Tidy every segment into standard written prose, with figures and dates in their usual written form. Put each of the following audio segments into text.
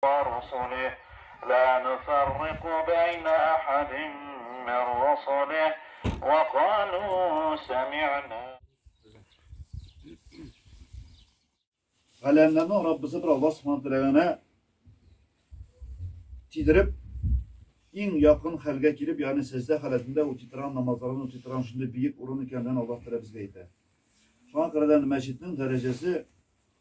ورسله لا نفرق بين أحد من رسله وقالوا سمعنا. Alemlerden Rabbisi bir Allah subhanahu tidirip en yakın halga girip yani secde haletinde o titran namazlarını o titran şimdi büyük urunu kendinden Allah Teala bizge eder. Şu an kadar meşidinin derecesi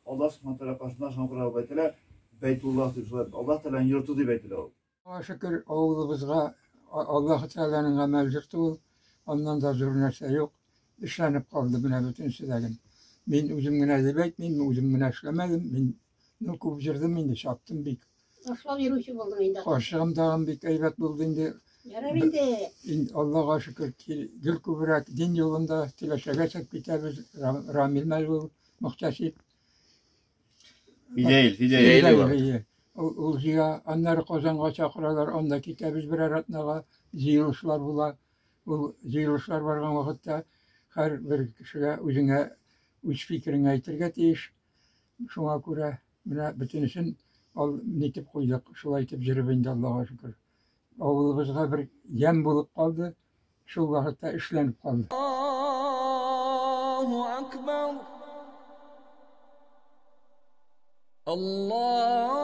Allah subhanahu teala karşısında şu an kadar Teala Beytullah diyor. Allah Teala'nın yurtu Beytullah. Şükür oğlumuzga Allah Teala'nın amelcikti ol. Ondan da zor nerse yok. İşlenip kaldı buna bütün sizlerin. Ben uzun edebiyat, ben uzun işlemedim. Ben nukup jirdim, ben de çaktım bir. Aşağı yürüyüşü buldum indi. Karşım dağım bir kayvet buldu indi. Yarabindi. Allah'a şükür ki gül kubrak din yolunda tilaşa geçek biter Ramil Melvul muhtasip. Fidel. Ulziya anları Kozan'a çakıralar, onda kitabız bir aratnağa ziyiluşlar bula. Bu ziyiluşlar vargan vakitte her bir kişiye özüne üç fikrini aytırga teyiş. Şuna göre bütün işin netip koyduk. Şulay etip jiribindi Allah'a şükür. Oğlumuzga bir yem bulup kaldı. Şu vakitte işlenip kaldı. Allahu Ekber. Allah